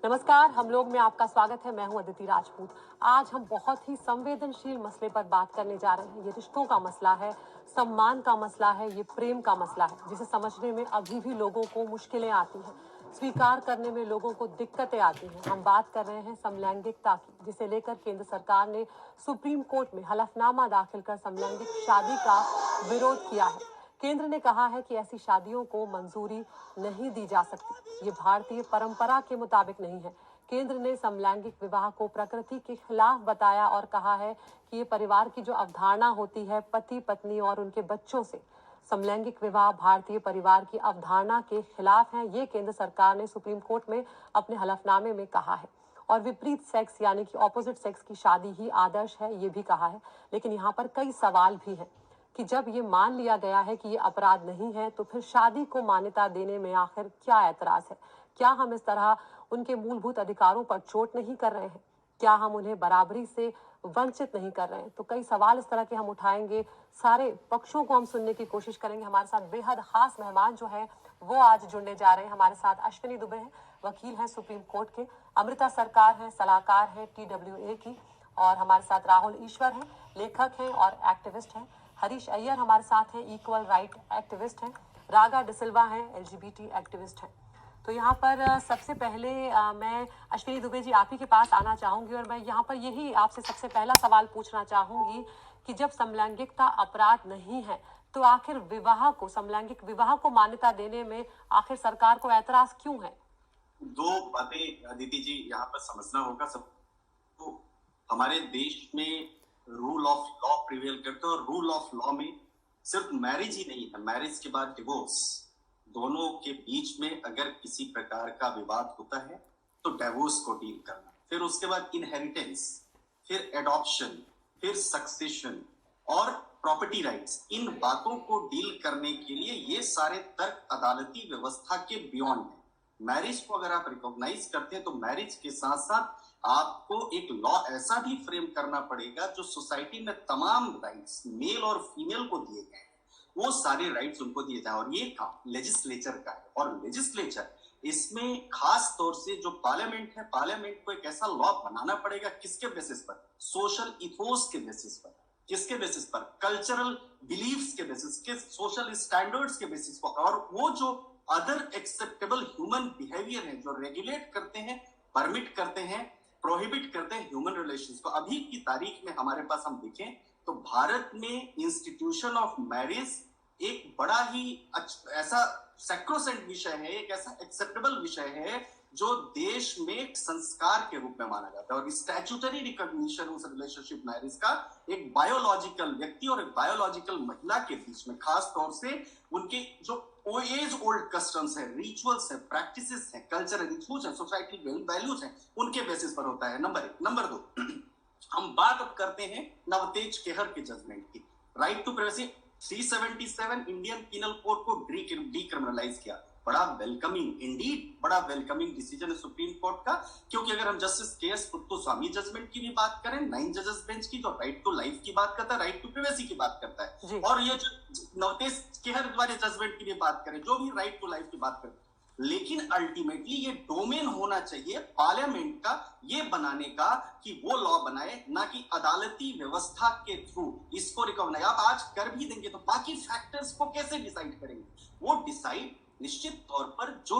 नमस्कार, हम लोग में आपका स्वागत है। मैं हूं अदिति राजपूत। आज हम बहुत ही संवेदनशील मसले पर बात करने जा रहे हैं। ये रिश्तों का मसला है, सम्मान का मसला है, ये प्रेम का मसला है, जिसे समझने में अभी भी लोगों को मुश्किलें आती हैं, स्वीकार करने में लोगों को दिक्कतें आती हैं। हम बात कर रहे हैं समलैंगिकता की, जिसे लेकर केंद्र सरकार ने सुप्रीम कोर्ट में हलफनामा दाखिल कर समलैंगिक शादी का विरोध किया है। केंद्र ने कहा है कि ऐसी शादियों को मंजूरी नहीं दी जा सकती। ये भारतीय परंपरा के मुताबिक नहीं है। केंद्र ने समलैंगिक विवाह को प्रकृति के खिलाफ बताया और कहा है कि ये परिवार की जो अवधारणा होती है पति पत्नी और उनके बच्चों से, समलैंगिक विवाह भारतीय परिवार की अवधारणा के खिलाफ है। ये केंद्र सरकार ने सुप्रीम कोर्ट में अपने हलफनामे में कहा है। और विपरीत सेक्स यानी कि ऑपोजिट सेक्स की शादी ही आदर्श है, ये भी कहा है। लेकिन यहाँ पर कई सवाल भी हैं कि जब ये मान लिया गया है कि ये अपराध नहीं है, तो फिर शादी को मान्यता देने में आखिर क्या ऐतराज है? क्या हम इस तरह उनके मूलभूत अधिकारों पर चोट नहीं कर रहे हैं? क्या हम उन्हें बराबरी से वंचित नहीं कर रहे हैं? तो कई सवाल इस तरह के हम उठाएंगे, सारे पक्षों को हम सुनने की कोशिश करेंगे। हमारे साथ बेहद खास मेहमान जो है वो आज जुड़ने जा रहे हैं। हमारे साथ अश्विनी दुबे हैं, वकील हैं सुप्रीम कोर्ट के। अमृता सरकार हैं, सलाहकार हैं TWA की। और हमारे साथ राहुल ईश्वर हैं, लेखक हैं और एक्टिविस्ट हैं। हरीश अय्यर हमारे साथ हैं, इक्वल राइट एक्टिविस्ट हैं। रागा डिसिल्वा हैं, LGBT एक्टिविस्ट हैं। तो यहाँ पर सबसे पहले मैं अश्विनी दुबे जी आप ही के पास आना चाहूंगी और मैं यहाँ पर यही आपसे सबसे पहला सवाल पूछना चाहूंगी कि जब समलैंगिकता अपराध नहीं है, तो आखिर विवाह को, समलैंगिक विवाह को मान्यता देने में आखिर सरकार को ऐतराज क्यों है? दो बातें अदिति जी यहाँ पर समझना होगा सब। तो हमारे देश में रूल ऑफ लॉ प्रिवेल करते हैं और रूल ऑफ लॉ में सिर्फ मैरिज ही नहीं है, मैरिज के बाद डिवोर्स, दोनों के बीच में अगर किसी प्रकार का विवाद होता है तो डिवोर्स को डील करना, फिर उसके बाद इनहेरिटेंस, फिर एडॉप्शन, फिर सक्सेशन और प्रॉपर्टी राइट्स, इन बातों को डील करने के लिए ये सारे तर्क अदालती व्यवस्था के बियॉन्ड है। मैरिज को अगर आप रिकॉग्नाइज करते हैं तो मैरिज के साथ साथ आपको एक लॉ ऐसा भी फ्रेम करना पड़ेगा जो सोसाइटी में तमाम राइट्स मेल और फीमेल को दिए गए हैं, वो सारे राइट्स उनको दिए जाए। और ये काम लेजिस्लेचर का है और लेजिस्लेचर इसमें खास तौर से जो पार्लियामेंट है, पार्लियामेंट को एक ऐसा लॉ बनाना पड़ेगा किसके बेसिस पर? सोशल इथोस के बेसिस पर। किसके बेसिस पर? कल्चरल बिलीफ्स के बेसिस के, सोशल स्टैंडर्ड्स के बेसिस पर। और वो जो अदर एक्सेप्टेबल ह्यूमन बिहेवियर है जो रेगुलेट करते हैं, परमिट करते हैं, प्रोहिबिट करते हैं ह्यूमन रिलेशंस को। अभी की तारीख में हमारे पास हम देखें तो भारत में इंस्टीट्यूशन ऑफ मैरिज एक बड़ा ही ऐसा सैक्रोसेंट विषय है, एक ऐसा एक्सेप्टेबल विषय है जो देश में संस्कार के रूप में माना जाता है। और स्टैट्यूटरी रिकॉग्निशन उस रिलेशनशिप मैरिज का एक बायोलॉजिकल व्यक्ति और एक बायोलॉजिकल महिला के बीच में, खास तौर से उनके जो एज ओल्ड कस्टम्स है, रिचुअल्स है, प्रैक्टिसेस है, कल्चरल रिचुअल्स है, सोसाइटी वैल्यूज है, उनके बेसिस पर होता है। नंबर एक। नंबर दो, हम बात अब करते हैं नवतेज केहर के जजमेंट की। Right to privacy 377 Indian penal code को डीक्रिमिनलाइज किया। बड़ा वेलकमिंग, इंडीड बड़ा वेलकमिंग डिसीजन है सुप्रीम कोर्ट का, क्योंकि अगर हम जस्टिस के.एस. पुट्टुस्वामी जजमेंट की भी बात करें, 9 जजेस बेंच की, जो राइट टू लाइफ की बात करता है, राइट टू प्राइवेसी की बात करता है, और ये जो नवतेज केहर वाले जजमेंट की भी बात करें, जो भी राइट टू लाइफ की बात करते हैं, लेकिन अल्टीमेटली ये डोमेन होना चाहिए पार्लियामेंट का ये बनाने का कि वो लॉ बनाए, ना कि अदालती व्यवस्था के थ्रू इसको रिकॉग्नाइज। आप आज कर भी देंगे तो बाकी फैक्टर्स को कैसे डिसाइड करेंगे? वो डिसाइड निश्चित तौर पर जो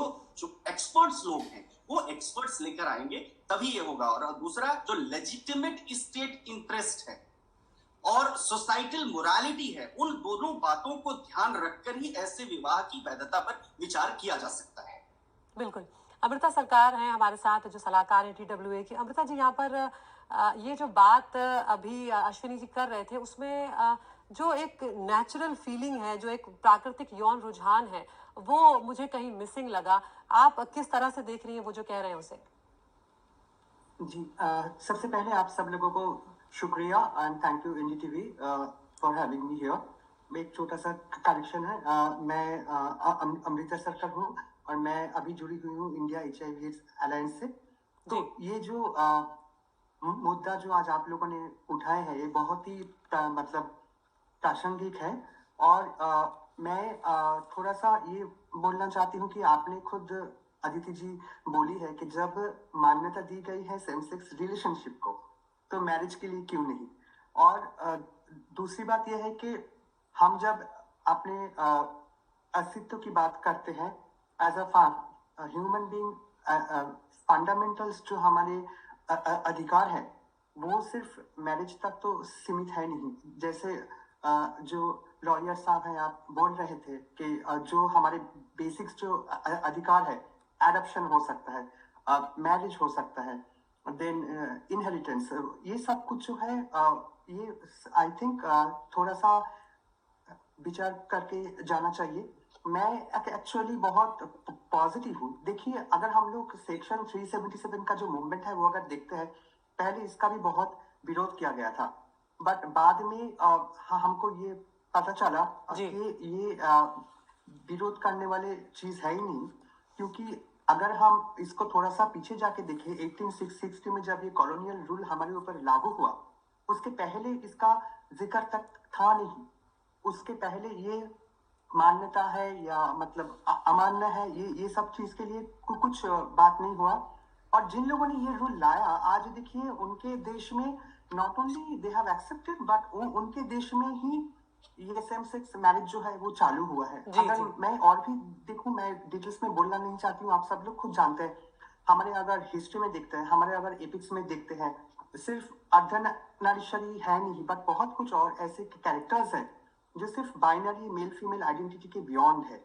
एक्सपर्ट्स लोग हैं वो एक्सपर्ट्स लेकर आएंगे, तभी ये होगा। और दूसरा, जो लेजिटिमेट स्टेट इंटरेस्ट है और सोसाइटल मोरालिटी है, उन दोनों बातों को ध्यान रखकर ही ऐसे विवाह की वैधता पर विचार किया जा सकता है। बिल्कुल। अमृता सरकार हैं हमारे साथ, जो सलाहकार हैं TWA की। अमृता जी, यहाँ पर ये जो बात अभी अश्विनी जी कर रहे थे, उसमें जो एक नेचुरल फीलिंग है, जो एक प्राकृतिक यौन रुझान है, वो मुझे कहीं मिसिंग लगा। आप किस तरह से देख रही हैं वो जो कह रहे हैं उसे? जी, सबसे पहले आप सब लोगों को शुक्रिया and thank you NDTV for having me here. एक छोटा सा करेक्शन है, मैं अमृता सरकार हूँ और मैं अभी जुड़ी हुई हूँ इंडिया HIV एड्स अलायंस से। तो ये जो मुद्दा जो आज आप लोगों ने उठाए हैं, ये बहुत ही मतलब प्रासंगिक है। और मैं थोड़ा सा ये बोलना चाहती हूँ कि आपने खुद अदिति जी बोली है कि जब मान्यता दी गई है सेम सेक्स रिलेशनशिप को, तो मैरिज के लिए क्यों नहीं। और दूसरी बात यह है कि हम जब अपने अस्तित्व की बात करते हैं as a human being, fundamentals जो हमारे अधिकार है वो सिर्फ मैरिज तक तो सीमित है नहीं। जैसे जो लॉयर साहब हैं आप बोल रहे थे कि जो हमारे बेसिक्स जो अधिकार है, एडॉप्शन हो सकता है, मैरिज हो सकता है, देन इनहेरिटेंस, ये सब कुछ जो है ये आई थिंक थोड़ा सा विचार करके जाना चाहिए। मैं एक्चुअली बहुत पॉजिटिव हूँ। देखिए, अगर हम लोग सेक्शन 377 का जो मूवमेंट है वो अगर देखते हैं, पहले इसका भी बहुत विरोध किया गया था, बट बाद में हमको ये पता चला जी। कि ये विरोध करने वाले चीज है ही नहीं। क्योंकि अगर हम इसको थोड़ा सा पीछे जाके देखें, 1860 में जब ये कॉलोनियल रूल हमारे ऊपर लागू हुआ, उसके पहले इसका जिक्र तक था नहीं। उसके पहले ये मान्यता है या मतलब अमान्य है, ये सब चीज के लिए कुछ बात नहीं हुआ। और जिन लोगों ने ये रूल लाया, आज देखिए उनके देश में not only they have accepted, but उनके देश में ही ये सेम सेक्स मैरिज जो है वो चालू हुआ है। जी, अगर जी। मैं और भी देखूं, मैं डिटेल्स में बोलना नहीं चाहती हूँ, आप सब लोग खुद जानते हैं। हमारे अगर हिस्ट्री में देखते हैं, हमारे अगर एपिक्स में देखते हैं, सिर्फ अर्धनारीश्वरी है नहीं, बट बहुत कुछ और ऐसे कैरेक्टर्स हैं जो सिर्फ बाइनरी मेल फीमेल आइडेंटिटी के बियॉन्ड है।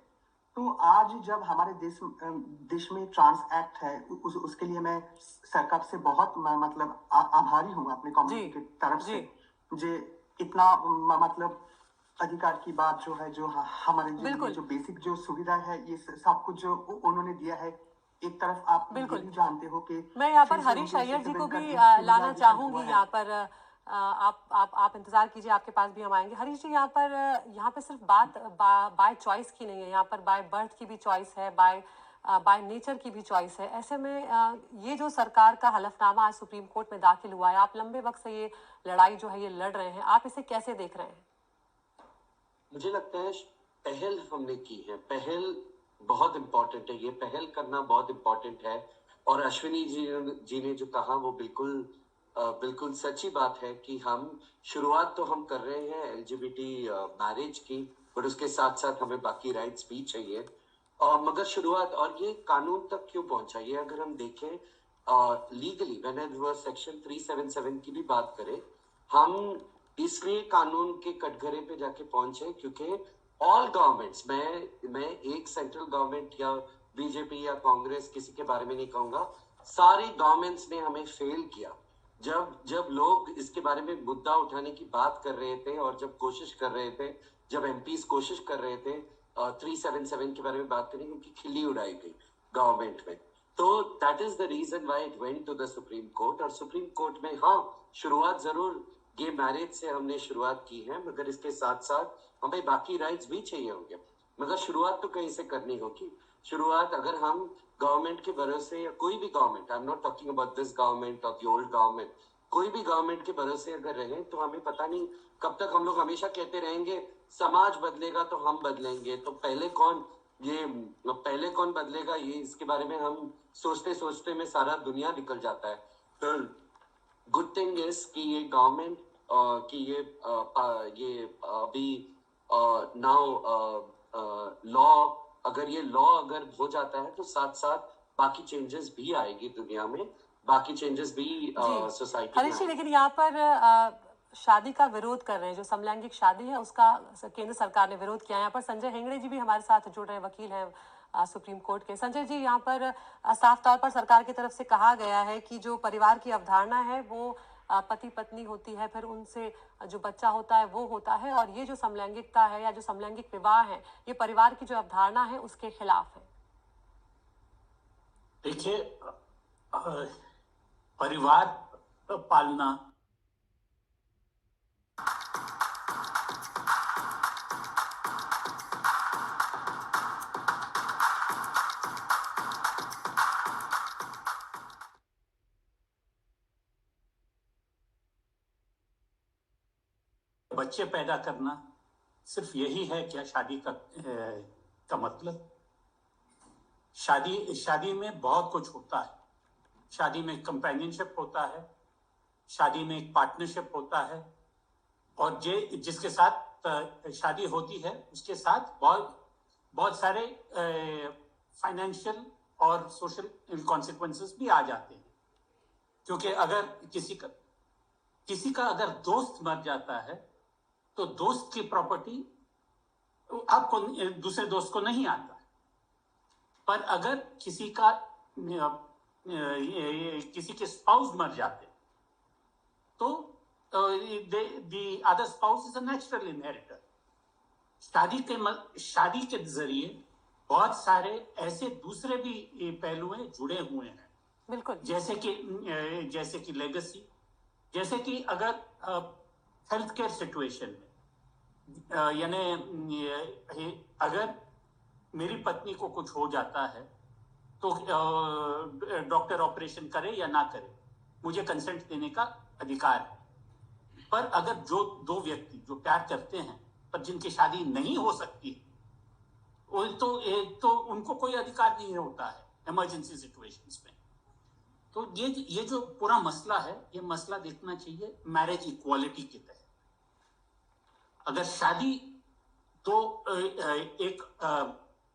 तो आज जब हमारे देश में ट्रांस एक्ट है, उसके लिए मैं सरकार से बहुत मतलब आभारी हूँ अपने कम्युनिटी की तरफ से, जे इतना मतलब अधिकार की बात जो है, जो हमारे लिए जो बेसिक जो सुविधा है, ये सब कुछ जो उन्होंने दिया है। एक तरफ आप ये भी जानते हो कि मैं यहाँ पर हरीश अय्यर जी को भी लाना चाहूंगी। यहाँ पर आप इंतजार कीजिए, आपके पास भी हम आएंगे। हरीश जी, यहाँ पे सिर्फ बात बाय चॉइस की नहीं है, यहाँ पर बाय बर्थ की भी चॉइस है, बाय नेचर की भी चॉइस है। ऐसे में ये जो सरकार का हलफनामा आज सुप्रीम कोर्ट में दाखिल हुआ है, आप लंबे वक्त से ये लड़ाई जो है ये लड़ रहे हैं, आप इसे कैसे देख रहे हैं? मुझे लगता है पहल हमने की है, पहल बहुत इम्पोर्टेंट है, ये पहल करना बहुत इम्पोर्टेंट है। और अश्विनी जी ने जो कहा वो बिल्कुल सच्ची बात है कि हम शुरुआत तो हम कर रहे हैं एलजीबीटी मैरिज की, और उसके साथ साथ हमें बाकी राइट्स भी चाहिए। मगर शुरुआत, और ये कानून तक क्यों पहुंचा, ये अगर हम देखें लीगली, व्हेनेवर सेक्शन 377 की भी बात करें, हम इसलिए कानून के कटघरे पे जाके पहुंचे क्योंकि ऑल गवर्नमेंट्स, मैं एक सेंट्रल गवर्नमेंट या बीजेपी या कांग्रेस किसी के बारे में नहीं कहूंगा, सारी गवर्नमेंट्स ने हमें फेल किया। जब लोग इसके बारे में मुद्दा उठाने की बात कर रहे थे, और जब कोशिश कर रहे थे, जब एमपीज कोशिश कर रहे थे 377 के बारे में बात करने की, खिल्ली उड़ाई गई गवर्नमेंट में। तो that is the reason why it went to the Supreme Court. और सुप्रीम कोर्ट में शुरुआत जरूर ये मैरिज से हमने शुरुआत की है, मगर इसके साथ साथ हमें बाकी राइट्स भी चाहिए होंगे। मगर शुरुआत तो कहीं से करनी होगी। शुरुआत अगर हम गवर्नमेंट के भरोसे, या कोई भी government, I am not talking about this government और द ओल्ड गवर्नमेंट, कोई भी गवर्नमेंट के भरोसे अगर रहे तो हमें पता नहीं कब तक। हम लोग हमेशा कहते रहेंगे समाज बदलेगा तो हम बदलेंगे, तो पहले कौन बदलेगा, ये इसके बारे में हम सोचते सोचते में सारा दुनिया निकल जाता है। तो गुड थिंग इज कि ये गवर्नमेंट कि ये अभी नाउ लॉ, अगर ये लॉ अगर हो जाता है तो साथ साथ बाकी चेंजेस भी आएगी दुनिया में, बाकी चेंजेस भी सोसाइटी में। हरीश जी, लेकिन यहाँ पर शादी का विरोध कर रहे हैं, जो समलैंगिक शादी है उसका केंद्र सरकार ने विरोध किया है। यहाँ पर संजय हेगड़े जी भी हमारे साथ जुड़ रहे हैं, वकील हैं सुप्रीम कोर्ट के। संजय जी, यहाँ पर साफ तौर पर सरकार की तरफ से कहा गया है कि जो परिवार की अवधारणा है वो पति पत्नी होती है, फिर उनसे जो बच्चा होता है वो होता है, और ये जो समलैंगिकता है या जो समलैंगिक विवाह है, ये परिवार की जो अवधारणा है उसके खिलाफ है। देखिए, परिवार पालना बच्चे पैदा करना सिर्फ यही है क्या शादी का मतलब? शादी में बहुत कुछ होता है। शादी में कंपेनियनशिप होता है, शादी में एक पार्टनरशिप होता है, और जिसके साथ शादी होती है उसके साथ बहुत सारे फाइनेंशियल और सोशल कॉन्सिक्वेंसेस भी आ जाते हैं। क्योंकि अगर किसी का अगर दोस्त मर जाता है तो दोस्त की प्रॉपर्टी आपको दूसरे दोस्त को नहीं आता। पर अगर किसी के स्पाउस मर जाते तो the other spouse is a natural inheritor। शादी के जरिए बहुत सारे ऐसे दूसरे भी पहलू जुड़े हुए हैं, बिल्कुल, जैसे कि लेगेसी, जैसे कि अगर हेल्थ केयर सिचुएशन में यानी अगर मेरी पत्नी को कुछ हो जाता है तो डॉक्टर ऑपरेशन करे या ना करे, मुझे कंसेंट देने का अधिकार है। पर अगर जो दो व्यक्ति जो प्यार करते हैं पर जिनकी शादी नहीं हो सकती, तो उनको कोई अधिकार नहीं होता है इमरजेंसी सिचुएशंस में। तो ये जो पूरा मसला है, ये मसला देखना चाहिए मैरिज इक्वालिटी के तहत। अगर शादी तो एक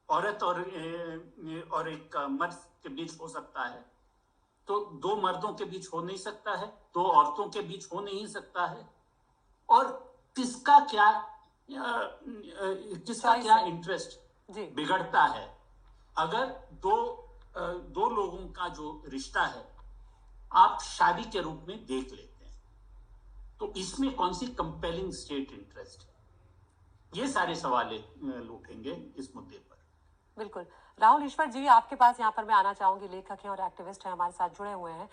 औरत और एक मर्द के बीच हो सकता है, तो दो मर्दों के बीच हो नहीं सकता है, दो औरतों के बीच हो नहीं सकता है। और किसका क्या इंटरेस्ट बिगड़ता है अगर दो लोगों का जो रिश्ता है आप शादी के रूप में देख लेते हैं, तो इसमें कौन सी कंपेलिंग स्टेट इंटरेस्ट है? ये सारे सवाल उठेंगे इस मुद्दे पर। बिल्कुल। राहुल ईश्वर जी, आपके पास यहाँ पर मैं आना चाहूंगी, लेखक हैं और एक्टिविस्ट हैं, हमारे साथ जुड़े हुए हैं।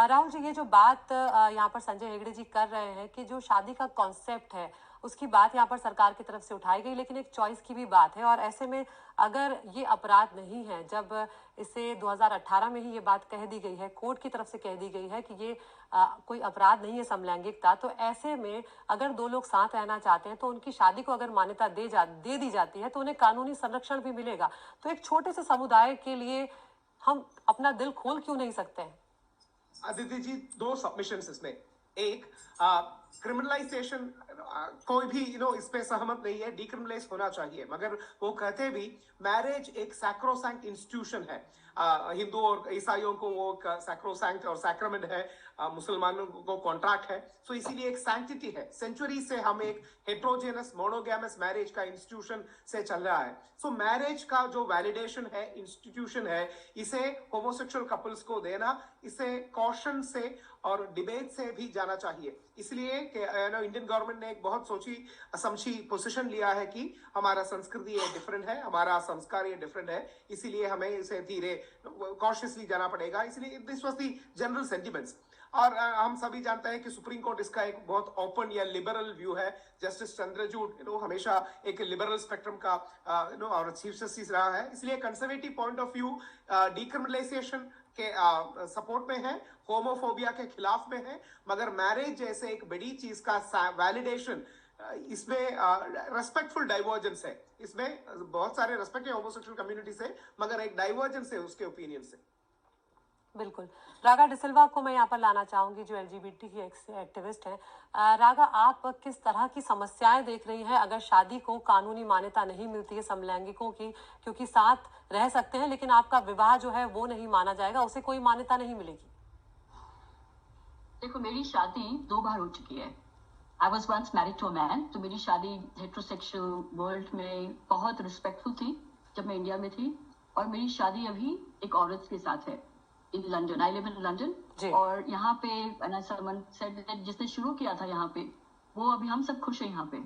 राहुल जी, ये जो बात यहाँ पर संजय हेगड़े जी कर रहे हैं कि जो शादी का कॉन्सेप्ट है उसकी बात यहाँ पर सरकार की तरफ से उठाई गई, लेकिन एक चॉइस की भी बात है। और ऐसे में अगर ये अपराध नहीं है, जब इसे 2018 में ही ये बात कह दी गई है, कोर्ट की तरफ से कह दी गई है कि ये कोई अपराध नहीं है समलैंगिकता, तो ऐसे में अगर दो लोग साथ रहना चाहते हैं तो उनकी शादी को अगर मान्यता दे दी जाती है तो उन्हें कानूनी संरक्षण भी मिलेगा। तो एक छोटे से समुदाय के लिए हम अपना दिल खोल क्यों नहीं सकते हैं? अदिति जी, दो सबमिशंस इसमें। एक, क्रिमिनलाइजेशन कोई भी इस पे सहमत नहीं है, डिक्रिमिनलाइज होना चाहिए, मगर वो कहते भी मैरिज एक सैक्रोसैंक्ट इंस्टीट्यूशन है। हिंदू और ईसाइयों को वो सैक्रोसैंक्ट और सैक्रामेंट है, मुसलमानों को कॉन्ट्रैक्ट है। सो इसीलिए एक सैंक्टिटी है। सेंचुरी से हम एक हेट्रोजेनस मोनोगैमस मैरिज का इंस्टीट्यूशन से चल रहा है। सो मैरिज का जो वैलिडेशन है, इंस्टीट्यूशन है, इसे होमोसेक्सुअल कपल्स को देना, इसे कॉशन से और डिबेट से भी जाना चाहिए। इसलिए इंडियन गवर्नमेंट ने एक बहुत सोची समझी पोजीशन लिया है कि हमारा संस्कृति ये डिफरेंट है, हमारा संस्कार ये डिफरेंट है, इसीलिए हमें इसे धीरे कॉशियसली जाना पड़ेगा। इसलिए this was the general sentiments. और हम सभी जानते हैं कि सुप्रीम कोर्ट इसका एक बहुत ओपन या लिबरल व्यू है। जस्टिस चंद्रचूड़ हमेशा एक लिबरल स्पेक्ट्रम का और चीफ जस्टिस रहा है। इसलिए conservative point of view decriminalisation के सपोर्ट में है, होमोफोबिया के खिलाफ में है, मगर मैरिज जैसे एक बड़ी चीज का वैलिडेशन, इसमें रेस्पेक्टफुल डाइवर्जेंस है। इसमें बहुत सारे रेस्पेक्ट है होमोसेक्सुअल कम्युनिटी से, मगर एक डाइवर्जेंस है उसके ओपिनियन से। बिल्कुल। रागा डिसिल्वा को मैं यहाँ पर लाना चाहूंगी, जो LGBT की एक्टिविस्ट हैं। रागा, आप किस तरह की समस्याएं देख रही हैं अगर शादी को कानूनी मान्यता नहीं मिलती है समलैंगिकों की, क्योंकि साथ रह सकते हैं लेकिन आपका विवाह जो है वो नहीं माना जाएगा, उसे कोई मान्यता नहीं मिलेगी? देखो, मेरी शादी 2 बार हो चुकी है। I was once married to a man, तो मेरी शादी हेट्रोसेक्सुअल वर्ल्ड में बहुत रिस्पेक्टफुल थी जब मैं इंडिया में थी, और मेरी शादी अभी एक औरत के साथ है in London. I live in London, और यहाँ पे जिसने शुरू किया था यहाँ पे, वो अभी हम सब खुश हैं यहाँ पे,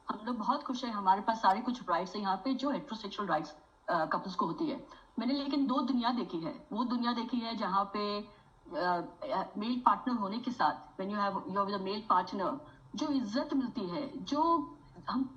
हम लोग बहुत खुश हैं। हमारे पास सारे कुछ राइट्स हैं यहाँ पे जो हेट्रोसेक्सुअल राइट्स कपल्स को होती है। मैंने लेकिन 2 दुनिया देखी है। वो दुनिया देखी है जहाँ पे मेल पार्टनर होने के साथ, when you are with a male partner, जो इज्जत मिलती है, जो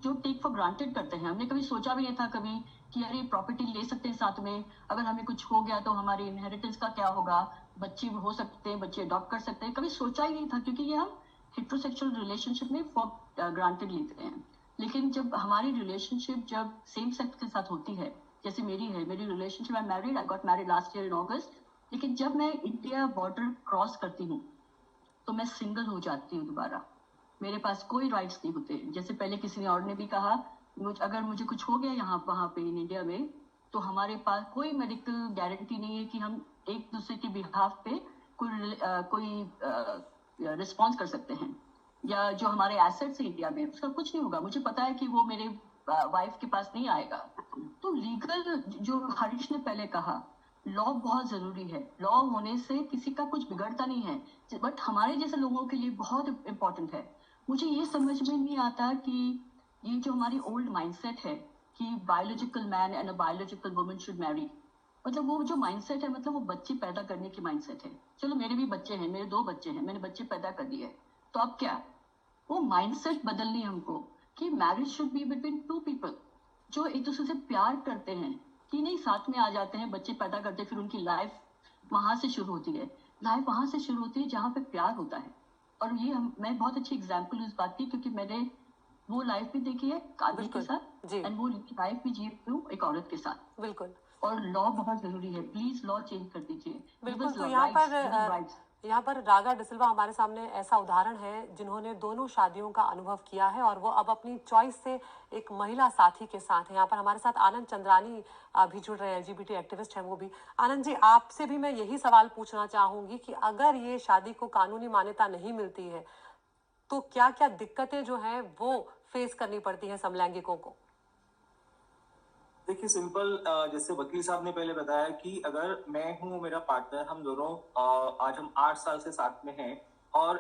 टेक फॉर ग्रांटेड करते हैं। हमने कभी सोचा भी नहीं था कभी कि अरे प्रॉपर्टी ले सकते हैं साथ में, अगर हमें कुछ हो गया तो हमारी इनहेरिटेंस का क्या होगा, बच्चे हो सकते हैं, बच्चे अडॉप्ट कर सकते हैं, कभी सोचा ही नहीं था, क्योंकि ये हम हेट्रोसेक्सुअल रिलेशनशिप में फॉर ग्रांटेड लेते हैं। लेकिन जब हमारी रिलेशनशिप जब सेम सेक्स के साथ होती है, जैसे मेरी है, मेरी relationship, I married, I got married last year in August, लेकिन जब मैं इंडिया बॉर्डर क्रॉस करती हूँ तो मैं सिंगल हो जाती हूँ दोबारा, मेरे पास कोई राइट्स नहीं होते। जैसे पहले किसी ने और ने भी कहा, अगर मुझे कुछ हो गया यहाँ वहाँ पे इन इंडिया में, तो हमारे पास कोई मेडिकल गारंटी नहीं है कि हम एक दूसरे के बिहाफ पे कोई रिस्पॉन्स कर सकते हैं, या जो हमारे एसेट्स हैं इंडिया में उसका कुछ नहीं होगा। मुझे पता है कि वो मेरे वाइफ के पास नहीं आएगा। तो लीगल, जो हरीश ने पहले कहा, लॉ बहुत जरूरी है, लॉ होने से किसी का कुछ बिगड़ता नहीं है, बट हमारे जैसे लोगों के लिए बहुत इम्पोर्टेंट है। मुझे ये समझ में नहीं आता कि ये जो हमारी ओल्ड माइंडसेट है कि biological man and a biological woman should Mary, मतलब वो जो माइंडसेट है, मतलब वो बच्चे पैदा करने की माइंडसेट है। चलो मेरे भी बच्चे हैं, मेरे 2 बच्चे हैं, मैंने बच्चे पैदा कर दिए, तो अब क्या, वो माइंडसेट बदलनी है हमको कि marriage should be between 2 people जो एक दूसरे से प्यार करते हैं, कि नहीं साथ में आ जाते हैं, बच्चे पैदा करते हैं, फिर उनकी लाइफ वहां से शुरू होती है। लाइफ वहां से शुरू होती है जहाँ पे प्यार होता है। और ये मैं बहुत अच्छी एग्जाम्पल हूँ इस बात की, क्योंकि मैंने वो लाइफ भी देखी है एक आदमी के साथ, जी। एंड वो लाइफ भी जी रही हूँ एक औरत के साथ। बिल्कुल और लॉ बहुत जरूरी है, प्लीज लॉ चेंज कर दीजिए। बिल्कुल। Because तो rights, यहाँ पर रागा डिसिल्वा हमारे सामने ऐसा उदाहरण है जिन्होंने दोनों शादियों का अनुभव किया है और वो अब अपनी चॉइस से एक महिला साथी के साथ है। यहाँ पर हमारे साथ आनंद चंद्रानी भी जुड़ रहे हैं, LGBT एक्टिविस्ट हैं वो भी। आनंद जी, आपसे भी मैं यही सवाल पूछना चाहूंगी कि अगर ये शादी को कानूनी मान्यता नहीं मिलती है तो क्या क्या दिक्कतें जो हैं वो फेस करनी पड़ती है समलैंगिकों को? देखिए सिंपल, जैसे वकील साहब ने पहले बताया कि अगर मैं हूँ, मेरा पार्टनर, हम दोनों आज हम 8 साल से साथ में हैं और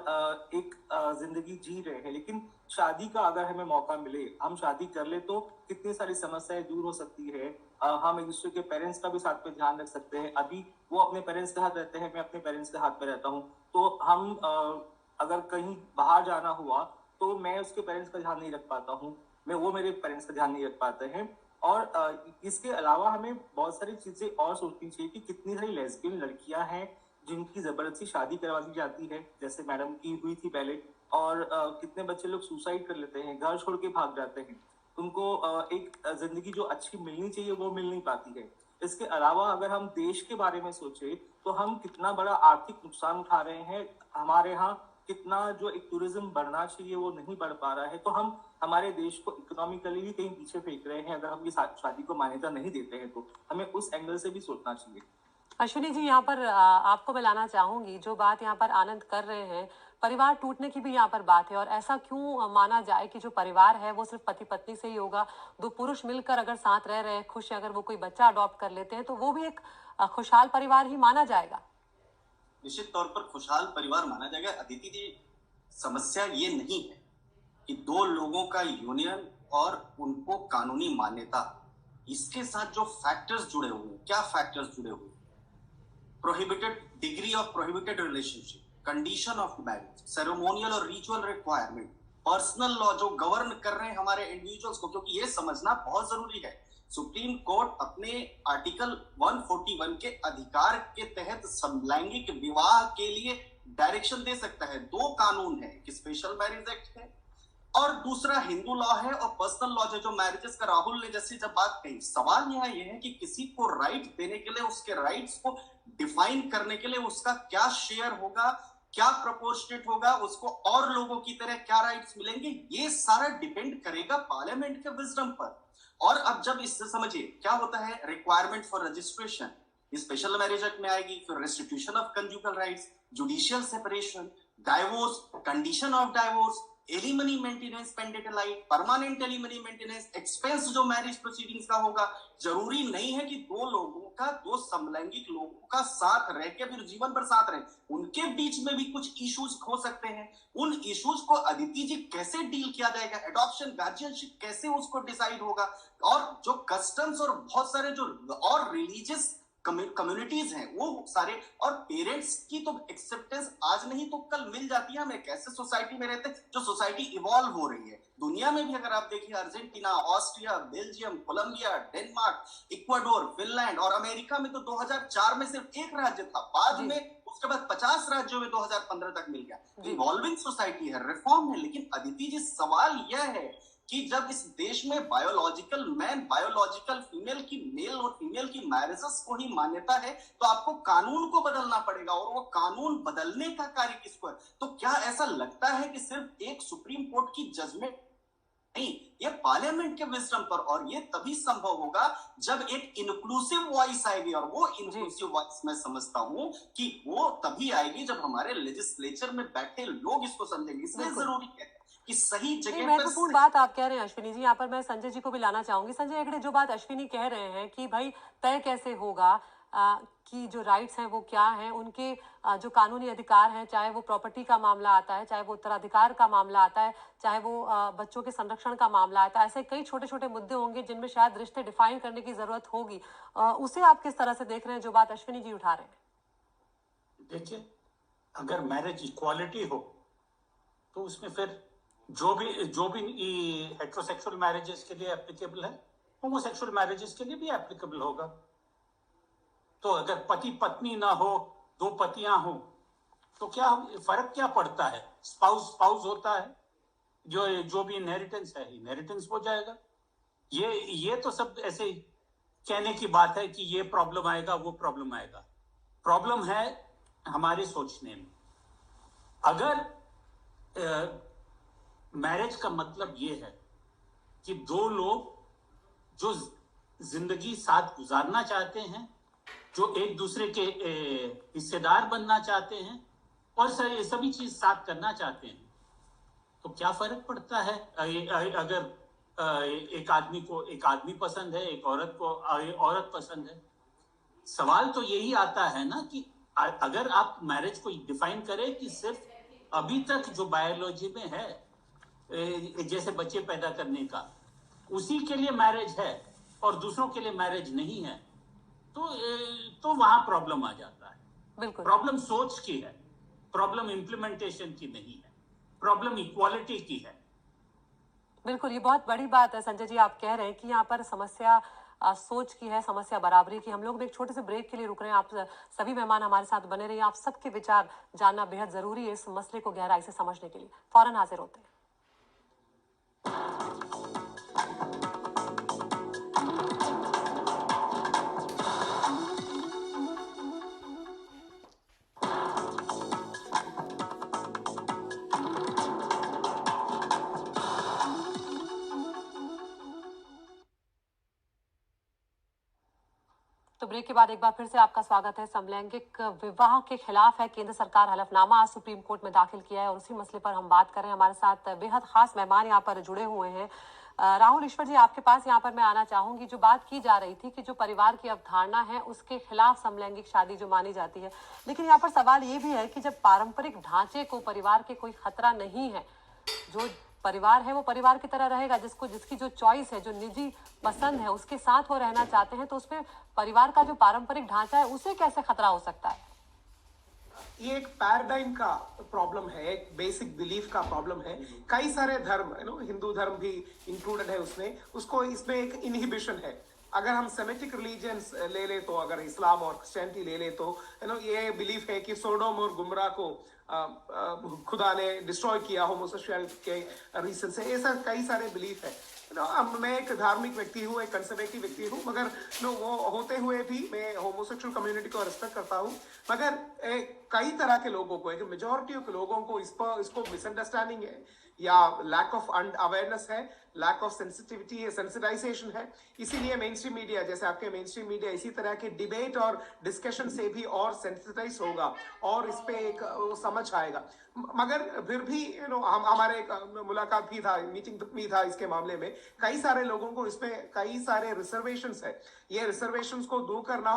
एक जिंदगी जी रहे हैं, लेकिन शादी का अगर हमें मौका मिले, हम शादी कर ले तो कितनी सारी समस्याएं दूर हो सकती है। हम एक दूसरे के पेरेंट्स का भी साथ में ध्यान रख सकते हैं। अभी वो अपने पेरेंट्स के हाथ रहते हैं, मैं अपने पेरेंट्स के हाथ में रहता हूँ, तो हम अगर कहीं बाहर जाना हुआ तो मैं उसके पेरेंट्स का ध्यान नहीं रख पाता हूँ, वो मेरे पेरेंट्स का ध्यान नहीं रख पाते हैं। और इसके अलावा हमें बहुत सारी चीजें और सोचनी चाहिए कि कितनी सारी लेस्बियन लड़कियां हैं जिनकी जबरदस्ती शादी करवा दी जाती है, जैसे मैडम की हुई थी पहले, और कितने बच्चे लोग सुसाइड कर लेते हैं, घर छोड़ के भाग जाते हैं, उनको एक जिंदगी जो अच्छी मिलनी चाहिए वो मिल नहीं पाती है। इसके अलावा अगर हम देश के बारे में सोचे तो हम कितना बड़ा आर्थिक नुकसान उठा रहे हैं, हमारे यहाँ कितना जो एक टूरिज्म बढ़ना चाहिए वो नहीं बढ़ पा रहा है, तो हम हमारे देश को इकोनॉमिकली भी कहीं पीछे फेंक रहे हैं। अगर हम ये शादी को मान्यता नहीं देते हैं तो हमें उस एंगल से भी सोचना चाहिए। अश्विनी जी, यहाँ पर आपको मैं लाना चाहूंगी, जो बात यहाँ पर आनंद कर रहे हैं, परिवार टूटने की भी यहाँ पर बात है। और ऐसा क्यों माना जाए कि जो परिवार है वो सिर्फ पति पत्नी से ही होगा? 2 पुरुष मिलकर अगर साथ रह रहे हैं, खुश है, अगर वो कोई बच्चा अडॉप्ट कर लेते हैं तो वो भी एक खुशहाल परिवार ही माना जाएगा। निश्चित तौर पर खुशहाल परिवार माना जाएगा। अदिति जी, समस्या ये नहीं है कि 2 लोगों का यूनियन और उनको कानूनी मान्यता, इसके साथ जो फैक्टर्स जुड़े हुए, क्या फैक्टर्स जुड़े हुए? Prohibited degree of prohibited relationship, condition of marriage, ceremonial और रिचुअल रिक्वायरमेंट, पर्सनल लॉ जो गवर्न कर रहे हैं हमारे इंडिविजुअल्स को, क्योंकि ये समझना बहुत जरूरी है। सुप्रीम कोर्ट अपने आर्टिकल 141 के अधिकार के तहत समलैंगिक विवाह के लिए डायरेक्शन दे सकता है। 2 कानून है, एक स्पेशल मैरिज एक्ट है और दूसरा हिंदू लॉ है और पर्सनल लॉ है, जो मैरिजेस का राहुल ने जैसे जब बात कही। सवाल यहाँ यह है कि किसी को राइट देने के लिए, उसके राइट्स को डिफाइन करने के लिए उसका क्या शेयर होगा, क्या प्रोपोर्शनेट होगा, उसको और लोगों की तरह क्या राइट्स मिलेंगे, ये सारा डिपेंड करेगा पार्लियामेंट के विजडम पर। और अब जब इससे समझिए क्या होता है, requirement for registration special marriage act में आएगी, फिर restitution of conjugal rights, judicial separation, divorce, condition of divorce, alimony maintenance, pendant light, permanent alimony maintenance, expense जो मैरिज प्रोसीडिंग्स का होगा। जरूरी नहीं है कि 2 लोगों का, 2 समलैंगिक लोगों का साथ रह के फिर जीवन भर साथ रहे, उनके बीच में भी कुछ इश्यूज हो सकते हैं। उन इश्यूज को अदिति जी कैसे डील किया जाएगा, एडॉप्शन, गार्जियनशिप कैसे उसको डिसाइड होगा, और जो कस्टम्स और बहुत सारे जो और रिलीजियस कम्युनिटीज हैं वो सारे, और पेरेंट्स की तो एक्सेप्टेंस आज नहीं तो कल मिल जाती है। हम एक ऐसे सोसाइटी में रहते हैं जो सोसाइटी इवॉल्व हो रही है। दुनिया में भी अगर आप देखिए, Argentina, Austria, Belgium, Colombia, Denmark, Ecuador, Finland और अमेरिका में तो 2004 में सिर्फ 1 राज्य था, बाद में उसके बाद 50 राज्यों में 2015 तक मिल गया। इवॉल्विंग सोसाइटी है, रिफॉर्म है। लेकिन अदिति जी, सवाल यह है कि जब इस देश में बायोलॉजिकल मैन बायोलॉजिकल फीमेल की मेल और फीमेल की मैरिजेस को ही मान्यता है, तो आपको कानून को बदलना पड़ेगा, और वो कानून बदलने का कार्य किसको है? तो क्या ऐसा लगता है कि सिर्फ एक सुप्रीम कोर्ट की जजमेंट नहीं, ये पार्लियामेंट के विजडम पर, और ये तभी संभव होगा जब एक इंक्लूसिव वॉइस आएगी, और वो इंक्लूसिव वॉइस मैं समझता हूं कि वो तभी आएगी जब हमारे लेजिस्लेचर में बैठे लोग इसको समझेंगे। इसलिए जरूरी है कि सही जगह महत्वपूर्ण बात आप कह रहे हैं अश्विनी जी। यहाँ पर मैं संजय जी को भी लाना चाहूंगी। संजय हेगड़े, जो बात अश्विनी कह रहे हैं कि भाई तय कैसे होगा कि जो राइट्स हैं वो क्या हैं, उनके जो कानूनी अधिकार हैं, चाहे वो प्रॉपर्टी का मामला आता है, चाहे वो उत्तराधिकार का मामला आता है, चाहे वो बच्चों के संरक्षण का मामला आता है, ऐसे कई छोटे छोटे मुद्दे होंगे जिनमें शायद रिश्ते डिफाइन करने की जरूरत होगी। उसे आप किस तरह से देख रहे हैं जो बात अश्विनी जी उठा रहे हैं? देखिए, अगर मैरिज इक्वालिटी हो तो उसमें फिर जो भी हेट्रोसेक्सुअल मैरिजेस के लिए एप्लीकेबल है, होमोसेक्सुअल मैरिजेस के लिए भी एप्लीकेबल होगा। तो अगर पति पत्नी ना हो, दो पतियां हो, तो क्या फर्क क्या पड़ता है? स्पाउस होता है, जो भी इनहेरिटेंस है, इनहेरिटेंस हो जाएगा। ये तो सब ऐसे कहने की बात है कि ये प्रॉब्लम आएगा, वो प्रॉब्लम आएगा। प्रॉब्लम है हमारे सोचने में। अगर मैरिज का मतलब ये है कि दो लोग जो जिंदगी साथ गुजारना चाहते हैं, जो एक दूसरे के हिस्सेदार बनना चाहते हैं और सभी चीज साथ करना चाहते हैं, तो क्या फर्क पड़ता है अगर एक आदमी को एक आदमी पसंद है, एक औरत को औरत पसंद है? सवाल तो यही आता है ना कि अगर आप मैरिज को डिफाइन करें कि सिर्फ अभी तक जो बायोलॉजी में है, जैसे बच्चे पैदा करने का, उसी के लिए मैरिज है और दूसरों के लिए मैरिज नहीं है, तो वहां प्रॉब्लम आ जाता है। बिल्कुल, प्रॉब्लम सोच की है, प्रॉब्लम इंप्लीमेंटेशन की नहीं है, प्रॉब्लम इक्वालिटी की है। बिल्कुल, ये बहुत बड़ी बात है संजय जी। आप कह रहे हैं कि यहाँ पर समस्या सोच की है, समस्या बराबरी की। हम लोग एक छोटे से ब्रेक के लिए रुक रहे हैं। आप सभी मेहमान हमारे साथ बने रहिए। आप सबके विचार जानना बेहद जरूरी है इस मसले को गहराई से समझने के लिए। फौरन हाजिर होते हैं। तो ब्रेक के बाद एक बार फिर से आपका स्वागत है। समलैंगिक विवाह के खिलाफ है केंद्र सरकार हलफनामा आज सुप्रीम कोर्ट में दाखिल किया है और उसी मसले पर हम बात कर रहे हैं। हमारे साथ बेहद खास मेहमान यहाँ पर जुड़े हुए हैं। राहुल ईश्वर जी, आपके पास यहाँ पर मैं आना चाहूंगी। जो बात की जा रही थी कि जो परिवार की अवधारणा है उसके खिलाफ समलैंगिक शादी जो मानी जाती है, लेकिन यहाँ पर सवाल ये भी है कि जब पारंपरिक ढांचे को परिवार के कोई खतरा नहीं है, जो परिवार है वो परिवार की तरह रहेगा, जिसकी जो चॉइस है, जो निजी पसंद है, उसके साथ वो रहना चाहते हैं, तो उसमें परिवार का जो पारंपरिक ढांचा है उसे कैसे खतरा हो सकता है? ये एक पैराडाइम का प्रॉब्लम है, एक बेसिक बिलीफ का प्रॉब्लम है। कई सारे धर्म, हिंदू धर्म भी इंक्लूडेड है उसमें, उसको इसमें एक इनहिबिशन है। अगर हम सेमेटिक रिलीजन्स ले ले तो, अगर इस्लाम और क्रिश्चियनिटी ले ले तो ये बिलीफ है कि सोडोम और गुमराह को खुदा ने डिस्ट्रॉय किया होमोसेक्सुअलिटी के रीजन से। ऐसा कई सारे बिलीफ है। मैं एक धार्मिक व्यक्ति हूँ, एक कंजर्वेटिव व्यक्ति हूँ, मगर वो होते हुए भी मैं होमोसेक्सुअल कम्युनिटी को रिस्पेक्ट करता हूँ। मगर कई तरह के लोगों को, एक मेजॉरिटी के लोगों को इसको मिसअंडरस्टैंडिंग है या लैक ऑफ अवेयरनेस है, लैक ऑफ सेंसिटिविटी है, सेंसिटाइजेशन है। इसीलिए मेन स्ट्रीम मीडिया, जैसे आपके मेन स्ट्रीम मीडिया, इसी तरह के डिबेट और डिस्कशन से भी और सेंसिटाइज होगा और इस पे एक समझ आएगा। मगर फिर भी हमारे मुलाकात भी था, मीटिंग भी था इसके मामले में। कई सारे लोगों को इसमें कई सारे रिजर्वेशंस है। ये रिजर्वेशंस को दूर करना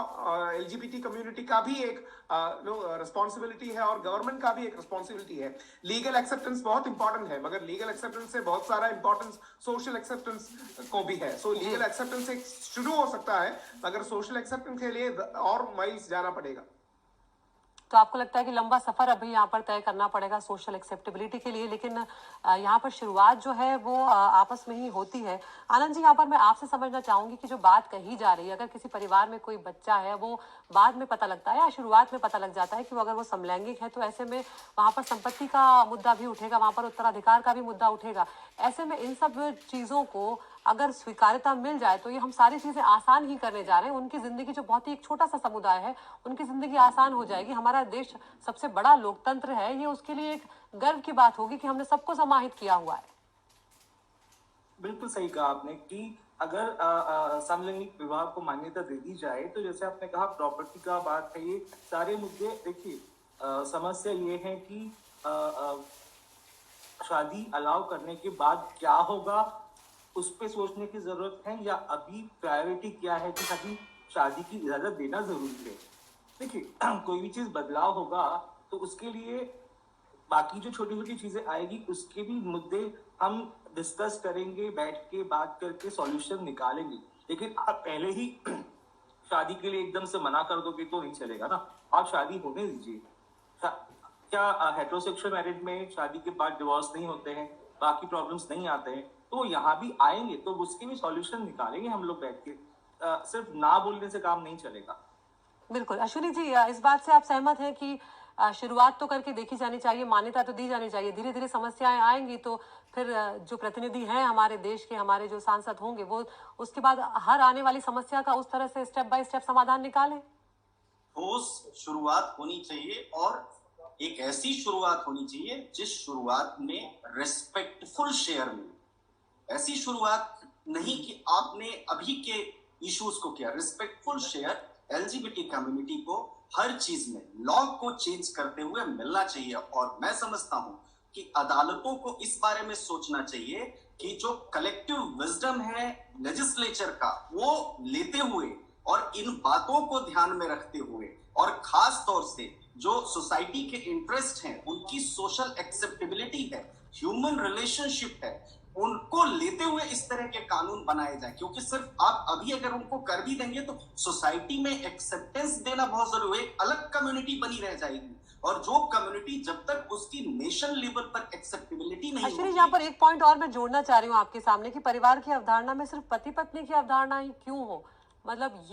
एलजीबीटी कम्युनिटी का भी एक रिस्पॉन्सिबिलिटी है और गवर्नमेंट का भी एक रिस्पॉन्सिबिलिटी है। लीगल एक्सेप्टेंस बहुत इंपॉर्टेंट है, मगर लीगल एक्सेप्टेंस से बहुत सारा इंपॉर्टेंस सोशल एक्सेप्टेंस को भी है। सो लीगल एक्सेप्टेंस एक शुरू हो सकता है, मगर सोशल एक्सेप्टेंस के लिए और माइल्स जाना पड़ेगा। तो आपको लगता है कि लंबा सफर अभी यहाँ पर तय करना पड़ेगा सोशल एक्सेप्टेबिलिटी के लिए, लेकिन यहाँ पर शुरुआत जो है वो आपस में ही होती है। आनंद जी, यहाँ पर मैं आपसे समझना चाहूंगी कि जो बात कही जा रही है, अगर किसी परिवार में कोई बच्चा है, वो बाद में पता लगता है या शुरुआत में पता लग जाता है कि वो अगर वो समलैंगिक है, तो ऐसे में वहां पर संपत्ति का मुद्दा भी उठेगा, वहां पर उत्तराधिकार का भी मुद्दा उठेगा। ऐसे में इन सब चीजों को अगर स्वीकार्यता मिल जाए तो ये हम सारी चीजें आसान ही करने जा रहे हैं। उनकी जिंदगी, जो बहुत ही एक छोटा सा समुदाय है, उनकी जिंदगी आसान हो जाएगी। हमारा देश सबसे बड़ा लोकतंत्र है, ये उसके लिए एक गर्व की बात होगी कि हमने सबको समाहित किया हुआ है। बिल्कुल सही कहा आपने कि अगर समलैंगिक विवाह को मान्यता दे दी जाए तो जैसे आपने कहा प्रॉपर्टी का बात है, ये सारे मुद्दे देखिए, समस्या ये है कि शादी अलाउ करने के बाद क्या होगा उस पे सोचने की जरूरत है, या अभी प्रायोरिटी क्या है कि अभी शादी की इजाजत देना जरूरी है। देखिए कोई भी चीज बदलाव होगा तो उसके लिए बाकी जो छोटी छोटी चीजें आएगी उसके भी मुद्दे हम डिस्कस करेंगे, बैठ के बात करके सॉल्यूशन निकालेंगे। लेकिन आप पहले ही शादी के लिए एकदम से मना कर दोगे तो नहीं चलेगा ना। आप शादी होने दीजिए। क्या हेटेरोसेक्सुअल मैरिज में शादी के बाद डिवोर्स नहीं होते हैं, बाकी प्रॉब्लम्स नहीं आते हैं? तो यहाँ भी आएंगे तो उसके भी सॉल्यूशन निकालेंगे हम लोग बैठ के। सिर्फ ना बोलने से काम नहीं चलेगा। बिल्कुल। अश्विनी जी, इस बात से आप सहमत हैं कि शुरुआत तो करके देखी जानी चाहिए, मान्यता तो दी जानी चाहिए, धीरे धीरे समस्याएं आएंगी तो फिर जो प्रतिनिधि हैं हमारे देश के, हमारे जो सांसद होंगे, वो उसके बाद हर आने वाली समस्या का उस तरह से स्टेप बाय स्टेप समाधान निकालें? ठोस शुरुआत होनी चाहिए, और एक ऐसी शुरुआत होनी चाहिए जिस शुरुआत में रेस्पेक्टफुल शेयर मिले। ऐसी शुरुआत नहीं कि आपने अभी के इश्यूज को किया। रिस्पेक्टफुल शेयर एलजीबीटी कम्युनिटी को हर चीज में लॉ को चेंज करते हुए मिलना चाहिए। और मैं समझता हूं कि अदालतों को इस बारे में सोचना चाहिए कि जो कलेक्टिव विजडम है लेजिस्लेचर का, वो लेते हुए और इन बातों को ध्यान में रखते हुए, और खास तौर से जो सोसाइटी के इंटरेस्ट हैं, उनकी सोशल एक्सेप्टेबिलिटी है, ह्यूमन रिलेशनशिप है, उनको लेते हुए इस तरह के कानून बनाए जाए। क्योंकि सिर्फ आप अभी अगर उनको कर भी देंगे तो सोसाइटी में एक्सेप्टेंस देना बहुत जरूरी है। एक अलग कम्युनिटी बनी रह जाएगी, और जो कम्युनिटी जब तक उसकी नेशन लेवल पर एक्सेप्टेबिलिटी नहीं अश्विनी, होगी। यहाँ पर एक पॉइंट और मैं जोड़ना चाह रही हूँ आपके सामने कि परिवार की अवधारणा में सिर्फ पति पत्नी की अवधारणा ही क्यों हो? मतलब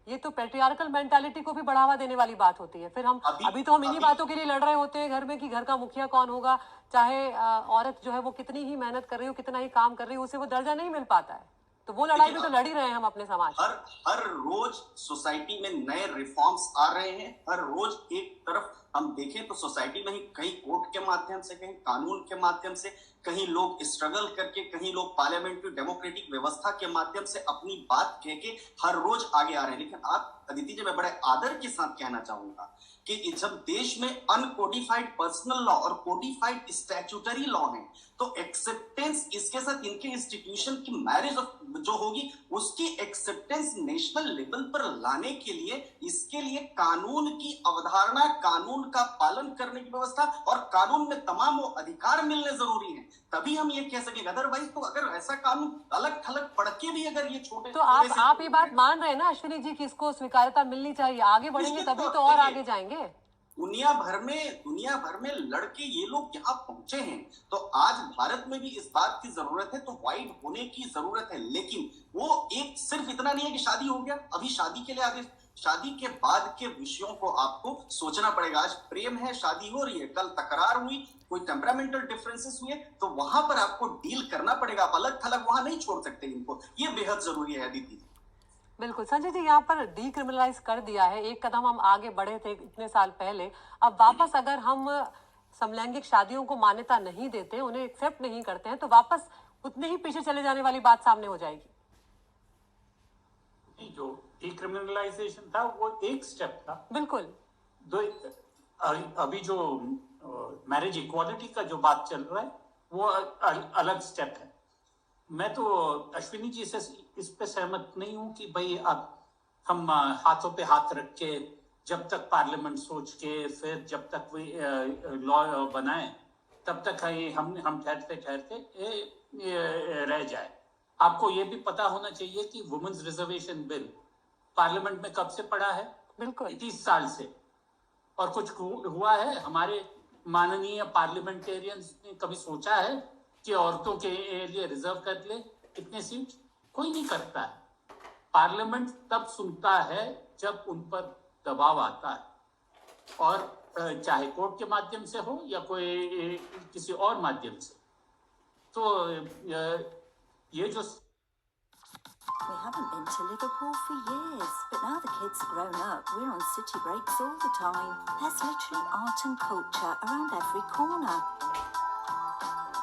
ये तो पैट्रियार्कल मेंटालिटी को भी बढ़ावा देने वाली बात होती है। फिर हम अभी तो हम इन्हीं बातों के लिए लड़ रहे होते हैं घर में कि घर का मुखिया कौन होगा, चाहे औरत जो है वो कितनी ही मेहनत कर रही हो, कितना ही काम कर रही हो, उसे वो दर्जा नहीं मिल पाता है। तो वो लड़ाई भी तो लड़ ही रहे हैं हम अपने समाज। हर रोज सोसाइटी में नए रिफॉर्म्स आ रहे हैं। हर रोज एक तरफ हम देखें तो सोसाइटी में ही कहीं कोर्ट के माध्यम से, कहीं कानून के माध्यम से, कहीं लोग स्ट्रगल करके, कहीं लोग पार्लियामेंट्री डेमोक्रेटिक व्यवस्था के माध्यम से अपनी बात कह के हर रोज आगे आ रहे हैं। लेकिन आप अदिति जी, मैं बड़े आदर के साथ कहना चाहूंगा कि जब देश में अनकोडिफाइड पर्सनल लॉ और कोडिफाइड स्टैट्यूटरी लॉ है, तो एक्सेप्टेंस इसके साथ इनके इंस्टीट्यूशन की मैरिज जो होगी उसकी एक्सेप्टेंस नेशनल लेवल पर लाने के लिए, इसके लिए कानून की अवधारणा, कानून का पालन करने की व्यवस्था और कानून में तमाम वो अधिकार मिलने जरूरी है। तभी हम ये कह सकेंगे। अदरवाइज तो अगर ऐसा कानून अलग थलग पढ़ के भी अगर ये छोटे, तो आप ये बात मान रहे हैं ना अश्विनी जी कि इसको स्वीकार्यता मिलनी चाहिए? आगे बढ़ेंगे तभी तो और आगे जाएंगे। दुनिया भर में लड़के ये लोग यहाँ पहुंचे हैं, तो आज भारत में भी इस बात की जरूरत है, तो वाइड होने की जरूरत है। लेकिन वो एक सिर्फ इतना नहीं है कि शादी हो गया, अभी शादी के लिए आगे, शादी के बाद के विषयों को आपको सोचना पड़ेगा। आज प्रेम है, शादी हो रही है, कल तकरार हुई, कोई टेम्परामेंटल डिफरेंसेस हुए, तो वहां पर आपको डील करना पड़ेगा। आप अलग थलग वहां नहीं छोड़ सकते इनको। ये बेहद जरूरी है अदिति। बिल्कुल। संजय जी, यहाँ पर डीक्रिमिनलाइज कर दिया है, एक कदम हम आगे बढ़े थे इतने साल पहले। अब वापस अगर हम समलैंगिक शादियों को मान्यता नहीं देते, उन्हें एक्सेप्ट नहीं करते हैं, तो वापस उतने ही पीछे चले जाने वाली बात सामने हो जाएगी। जो डीक्रिमिनलाइजेशन था वो एक स्टेप था। बिल्कुल। अभी जो मैरिज इक्वालिटी का जो बात चल रहा है वो अलग स्टेप है। मैं तो अश्विनी जी से इस पे सहमत नहीं हूं कि भाई अब हम हाथों पे हाथ रख के, जब तक पार्लियामेंट सोच के, फिर जब तक वो लॉ बनाए, तब तक हम ठहरते रह जाए। आपको ये भी पता होना चाहिए कि वुमेन्स रिजर्वेशन बिल पार्लियामेंट में कब से पड़ा है? बिल्कुल 30 साल से। और कुछ हुआ है? हमारे माननीय पार्लियामेंटेरियंस ने कभी सोचा है कि औरतों के लिए रिजर्व कर ले इतने सीट? कोई नहीं करता है। पार्लियामेंट तब सुनता है जब उन पर दबाव आता है, और चाहे कोर्ट के माध्यम से हो या कोई किसी और माध्यम से। तो ये जो We haven't been to Liverpool for years, but now the kids are grown up, we're on city breaks all the time. There's literally art and culture around every corner.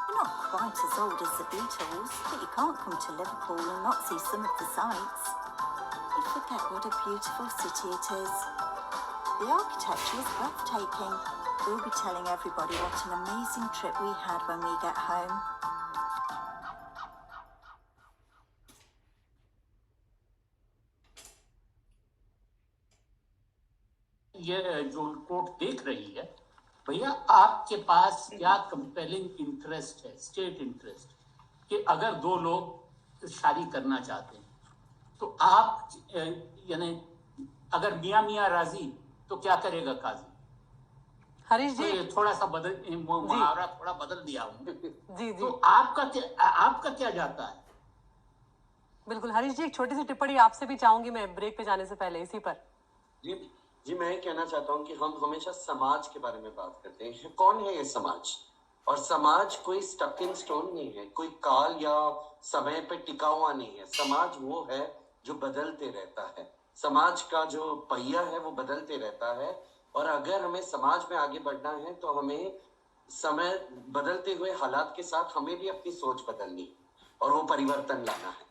We're not quite as old as the Beatles, but you can't come to Liverpool and not see some of the sights. You forget what a beautiful city it is. The architecture is breathtaking. We'll be telling everybody what an amazing trip we had when we get home. ये जो court देख रही है, भैया आपके पास क्या compelling interest है, state interest, कि अगर दो लोग शादी करना चाहते हैं तो आप यानी अगर मियां मियां राजी तो क्या करेगा काजी? हरीश जी, तो थोड़ा सा मुहावरा थोड़ा बदल दिया हूँ। जी तो आपका क्या जाता है? बिल्कुल हरीश जी, एक छोटी सी टिप्पणी आपसे भी चाहूंगी मैं ब्रेक पे जाने से पहले इसी पर। जी मैं कहना चाहता हूँ कि हम हमेशा समाज के बारे में बात करते हैं। कौन है ये समाज? और समाज कोई स्टकिंग स्टोन नहीं है, कोई काल या समय पे टिका हुआ नहीं है। समाज वो है जो बदलते रहता है। समाज का जो पहिया है वो बदलते रहता है, और अगर हमें समाज में आगे बढ़ना है तो हमें समय बदलते हुए हालात के साथ हमें भी अपनी सोच बदलनी और वो परिवर्तन लाना है।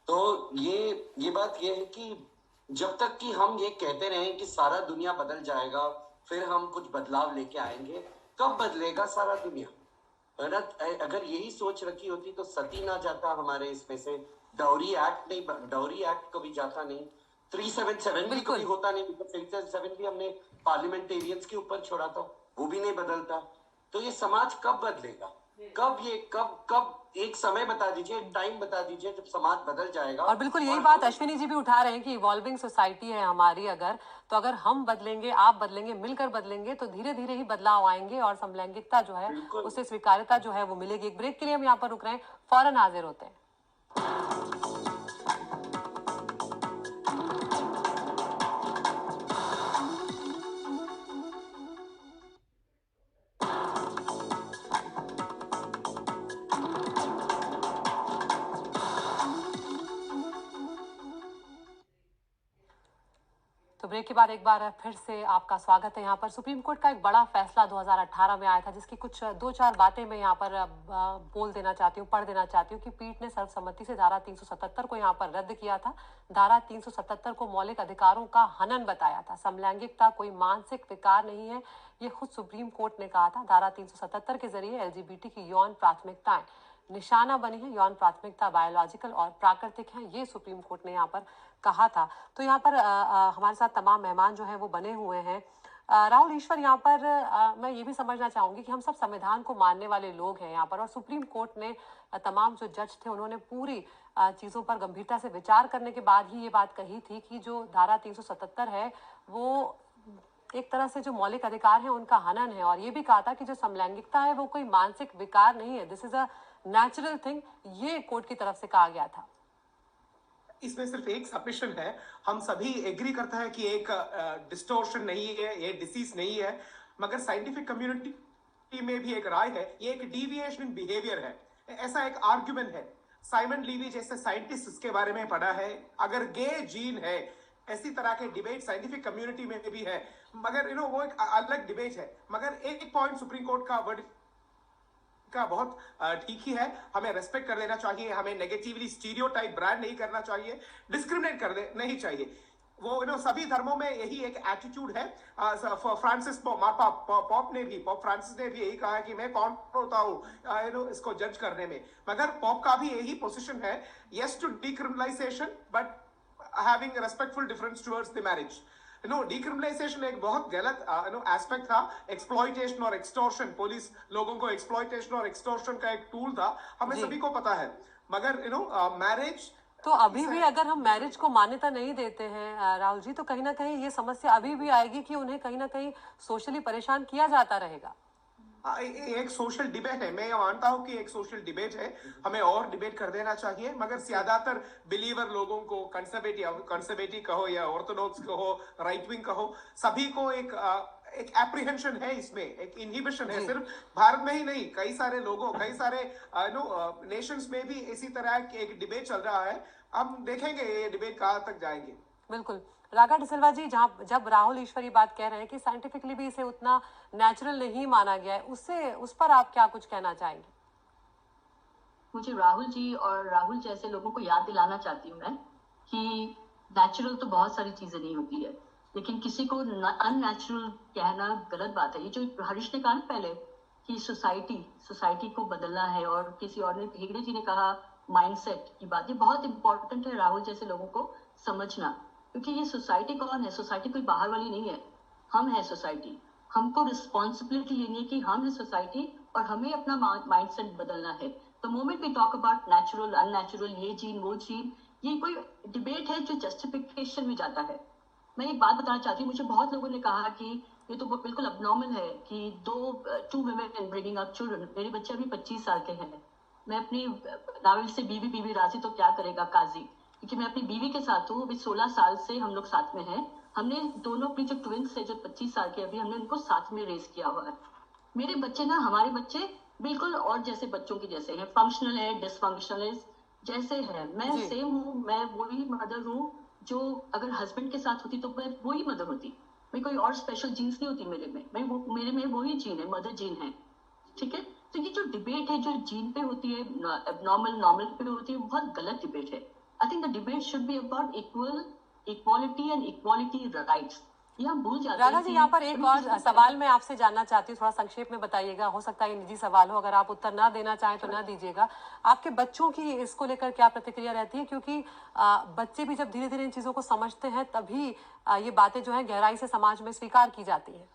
तो ये बात ये है कि जब तक कि हम ये कहते रहें कि सारा दुनिया बदल जाएगा, फिर हम कुछ बदलाव लेके आएंगे, कब बदलेगा सारा दुनिया? अगर यही सोच रखी होती तो सती ना जाता हमारे इसमें से, डाउरी एक्ट कभी जाता नहीं, 377 भी कभी होता नहीं, 377 भी हमने पार्लियामेंटेरियंस के ऊपर छोड़ा था, वो भी नहीं बदलता। तो ये समाज कब बदलेगा? कब एक समय बता दीजिए, एक टाइम बता दीजिए जब समाज बदल जाएगा। और बिल्कुल यही बात अश्विनी जी भी उठा रहे हैं कि इवॉल्विंग सोसाइटी है हमारी, अगर हम बदलेंगे, आप बदलेंगे, मिलकर बदलेंगे तो धीरे धीरे ही बदलाव आएंगे और समलैंगिकता जो है उसे स्वीकार्यता जो है वो मिलेगी। एक ब्रेक के लिए हम यहाँ पर रुक रहे हैं, फौरन हाजिर होते हैं। तो ब्रेक के बाद एक बार फिर से आपका स्वागत है यहाँ पर। सुप्रीम कोर्ट का एक बड़ा फैसला 2018 में आया था, जिसकी कुछ 2-4 बातें मैं यहाँ पर बोल देना चाहती हूँ, पढ़ देना चाहती हूँ कि पीठ ने सर्वसम्मति से धारा 377 को यहाँ पर रद्द किया था। धारा 377 को मौलिक अधिकारों का हनन बताया था। समलैंगिकता कोई मानसिक विकार नहीं है, ये खुद सुप्रीम कोर्ट ने कहा था। धारा 377 के जरिए LGBT की यौन प्राथमिकताएं निशाना बनी है। यौन प्राथमिकता बायोलॉजिकल और प्राकृतिक है, ये सुप्रीम कोर्ट ने यहाँ पर कहा था। तो यहाँ पर हमारे साथ तमाम मेहमान जो हैं वो बने हुए हैं। राहुल ईश्वर, यहाँ पर मैं ये भी समझना चाहूंगी कि हम सब संविधान को मानने वाले लोग हैं यहाँ पर, और सुप्रीम कोर्ट ने तमाम जो जज थे उन्होंने पूरी चीज़ों पर गंभीरता से विचार करने के बाद ही ये बात कही थी कि जो धारा 377 है वो एक तरह से जो मौलिक अधिकार है उनका हनन है, और ये भी कहा था कि जो समलैंगिकता है वो कोई मानसिक विकार नहीं है, this is a natural thing, ये कोर्ट की तरफ से कहा गया था। इसमें सिर्फ एक सबमिशन है, हम सभी एग्री करते हैं कि एक डिस्टोर्शन नहीं है, ये डिसीज नहीं है, मगर साइंटिफिक कम्युनिटी में भी एक राय है ये एक डिविएशन इन बिहेवियर है, ऐसा एक आर्ग्यूमेंट है। साइमन लीवी जैसे साइंटिस्ट इसके बारे में पढ़ा है। अगर गे जीन है, ऐसी तरह के डिबेट साइंटिफिक कम्युनिटी में भी है, मगर वो एक अलग डिबेट है। मगर एक पॉइंट सुप्रीम कोर्ट का वर्ड का बहुत ठीक ही है, हमें रेस्पेक्ट कर लेना चाहिए, हमें नेगेटिवली स्टीरियोटाइप ब्रांड नहीं करना चाहिए, डिस्क्रिमिनेट कर नहीं चाहिए। वो सभी धर्मों में यही एक एटीट्यूड है। फ्रांसिस पॉप फ्रांसिस ने भी यही कहा कि मैं कौन होता हूँ इसको जज करने में, मगर पॉप का भी यही पोजीशन है, yes to decriminalisation but having respectful difference towards the marriage. Decriminalisation एक बहुत गलत एस्पेक्ट था, एक्सप्लॉइटेशन और एक्सटॉर्शन, पुलिस लोगों को एक्सप्लॉइटेशन और एक्सटॉर्शन का एक टूल था, हमें सभी को पता है। मगर मैरिज तो अभी भी अगर हम मैरिज को मान्यता नहीं देते हैं राहुल जी, तो कहीं ना कहीं ये समस्या अभी भी आएगी कि उन्हें कहीं ना कहीं सोशली परेशान किया जाता रहेगा। एक सोशल डिबेट है, मैं ये मानता हूं कि एक सोशल डिबेट है, हमें और डिबेट कर देना चाहिए, मगर ज्यादातर बिलीवर लोगों को, कंजर्वेटिव कहो या ऑर्थोडॉक्स कहो, राइट विंग कहो, सभी को एक एप्रीहेंशन है इसमें, एक इनहिबिशन है। सिर्फ भारत में ही नहीं, कई सारे लोगों, कई सारे नेशंस में भी इसी तरह की एक डिबेट चल रहा है। हम देखेंगे ये डिबेट कहाँ तक जाएंगे। बिल्कुल। रागा डिसिल्वा जी, जब राहुल ईश्वरी बात कह रहे हैं कि साइंटिफिकली भी इसे उतना नेचुरल नहीं माना गया है, उस पर आप क्या कुछ कहना चाहेंगे? मुझे राहुल जी और राहुल जैसे लोगों को याद दिलाना चाहती हूँ मैं कि नेचुरल तो बहुत सारी चीजें नहीं होती है, लेकिन किसी को अननेचुरल कहना गलत बात है। ये जो हरीश ने कहा ना पहले कि सोसाइटी को बदलना है, और किसी और ने, हेगड़े जी ने कहा माइंडसेट की बात, ये बहुत इंपॉर्टेंट है राहुल जैसे लोगों को समझना, क्योंकि ये सोसाइटी कौन है? सोसाइटी कोई बाहर वाली नहीं है, हम है सोसाइटी। हमको रिस्पॉन्सिबिलिटी लेनी है कि हम है सोसाइटी और हमें अपना माइंडसेट बदलना है। तो moment we talk about natural unnatural, ये जीन वो जीन, ये कोई डिबेट है जो जस्टिफिकेशन में जाता है। मैं एक बात बताना चाहती हूँ, मुझे बहुत लोगों ने कहा कि ये तो बिल्कुल अबनॉर्मल है कि two women bringing up children. मेरे बच्चे अभी 25 साल के हैं, मैं अपनी नावल से बीवी राजी तो क्या करेगा काजी, क्योंकि मैं अपनी बीवी के साथ हूँ। अभी 16 साल से हम लोग साथ में हैं। हमने दोनों अपनी जो ट्विंस है जो 25 साल के, अभी हमने उनको साथ में रेस किया हुआ है। मेरे बच्चे ना, हमारे बच्चे बिल्कुल और जैसे बच्चों के जैसे हैं, फंक्शनल है, डिसफंक्शनल है, जैसे है। मैं सेम हूँ, मैं वही मदर हूँ जो अगर हस्बैंड के साथ होती तो मैं वही मदर होती। मैं कोई और स्पेशल जीन्स नहीं होती मेरे में, मेरे में वही जीन है, मदर जीन है। ठीक है, तो ये जो डिबेट है जो जीन पे होती है, नॉर्मल पे होती है, बहुत गलत डिबेट है। I think the debate should be about equality and equality rights. ये हम भूल जाते हैं। राधा जी, यहाँ पर एक और सवाल मैं आपसे जानना चाहती हूँ, थोड़ा संक्षेप में बताइएगा, हो सकता है ये निजी सवाल हो, अगर आप उत्तर ना देना चाहें तो ना दीजिएगा। आपके बच्चों की इसको लेकर क्या प्रतिक्रिया रहती है? क्योंकि बच्चे भी जब धीरे धीरे इन चीजों को समझते हैं तभी ये बातें जो है गहराई से समाज में स्वीकार की जाती है।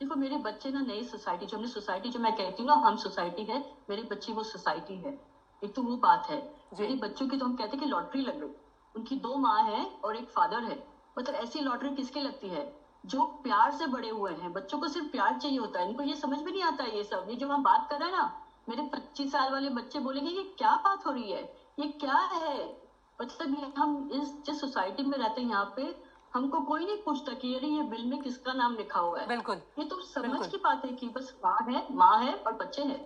देखो, मेरे बच्चे ना नई सोसाइटी, जो हमने सोसाइटी, जो मैं कहती हूँ ना हम सोसाइटी है, मेरे बच्चे वो सोसाइटी है। एक तो वो बात है। मेरे बच्चों की तो हम कहते हैं कि लॉटरी लग गई। उनकी 2 माँ है और एक फादर है। मतलब ऐसी लॉटरी किसके लगती है? जो प्यार से बड़े हुए हैं। बच्चों को सिर्फ प्यार चाहिए होता है, इनको ये समझ में नहीं आता है ये सब। ये जो हम बात कर रहे हैं ना, मेरे 25 साल वाले बच्चे बोलेंगे ये क्या बात हो रही है, ये क्या है? मतलब ये हम जिस सोसाइटी में रहते हैं यहाँ पे, हमको कोई नहीं पूछता कि अरे ये बिल में किसका नाम लिखा हुआ है। बिल्कुल, ये तो समझ की बात है कि बस माँ है और बच्चे हैं।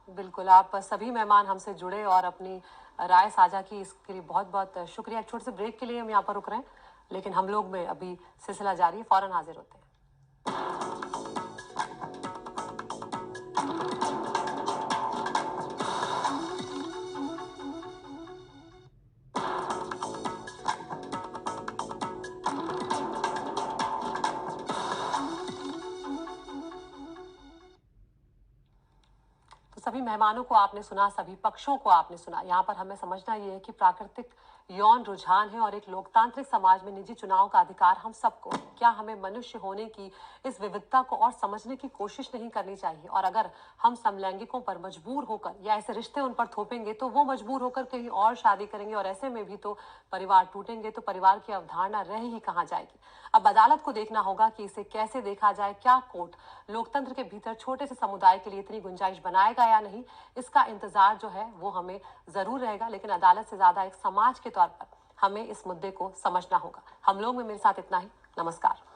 बिल्कुल, आप सभी मेहमान हमसे जुड़े और अपनी राय साझा की, इसके लिए बहुत बहुत शुक्रिया। एक छोटे से ब्रेक के लिए हम यहाँ पर रुक रहे हैं, लेकिन हम लोग में अभी सिलसिला जारी है, फौरन हाजिर होते हैं। सभी मेहमानों को आपने सुना, सभी पक्षों को आपने सुना। यहाँ पर हमें समझना ये है कि प्राकृतिक यौन रुझान है और एक लोकतांत्रिक समाज में निजी चुनाव का अधिकार हम सबको। क्या हमें मनुष्य होने की इस विविधता को और समझने की कोशिश नहीं करनी चाहिए? और अगर हम समलैंगिकों पर मजबूर होकर या ऐसे रिश्ते उन पर थोपेंगे तो वो मजबूर होकर कहीं और शादी करेंगे, और ऐसे में भी तो परिवार टूटेंगे, तो परिवार की अवधारणा रह ही कहाँ जाएगी? अब अदालत को देखना होगा कि इसे कैसे देखा जाए। क्या कोर्ट लोकतंत्र के भीतर छोटे से समुदाय के लिए इतनी गुंजाइश बनाएगा या नहीं, इसका इंतजार जो है वो हमें जरूर रहेगा। लेकिन अदालत से ज्यादा एक समाज के तौर पर हमें इस मुद्दे को समझना होगा। हम लोग में मेरे साथ इतना ही। नमस्कार।